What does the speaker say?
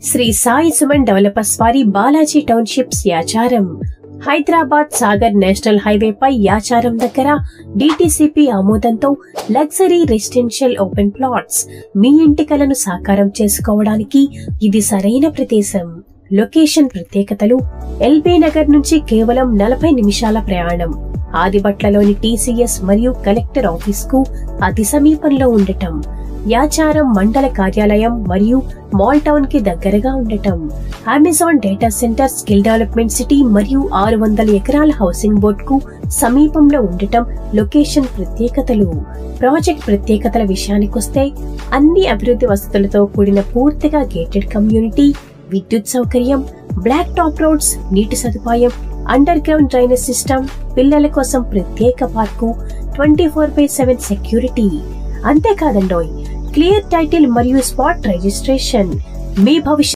Shri Sai Suman developers వారి Balaji townships Yacharam Hyderabad Sagar national highway పై యాచారం దగ్గర డిటిసిపి ఆమోదంతో లగ్జరీ రెసిడెన్షియల్ ఓపెన్ ప్లాట్స్ మీ ఇంటి కలను సాకారం చేసుకోవడానికి ఇది సరైన ప్రదేశం. లొకేషన్ ప్రత్యేకతలు: ఎల్బీ నగర్ నుంచి కేవలం 40 నిమిషాల ప్రయాణం, ఆదిబట్లలోని టీసీఎస్ మరియు కలెక్టర్ ఆఫీస్ కు అతి సమీపంలో ఉండటం, యాచారం మండల కార్యాలయం మరియు మాల్ టౌన్ కి దగ్గరగా ఉండటం, Amazon data centre, skill development city మరియు 600 ఎకరాల హౌసింగ్ బోర్డ్ కు సమీపంలో ఉండటం లొకేషన్ ప్రత్యేకతలు. ప్రాజెక్ట్ ప్రత్యేకతల విషయానికొస్తే అన్ని అభివృద్ధి వసతులతో కూడిన పూర్తిగా గేటెడ్ కమ్యూనిటీ, విద్యుత్ సౌకర్యం, బ్లాక్ టాప్ రోడ్స్, నీటి సదుపాయం, అండర్ గ్రౌండ్ డ్రైనేజ్ సిస్టమ్, పిల్లల కోసం ప్రత్యేక పార్కు, 24/7 సెక్యూరిటీ. అంతేకాదండోయ్, క్లియర్ టైటిల్ మరియు స్పాట్ రిజిస్ట్రేషన్. మీ భవిష్యత్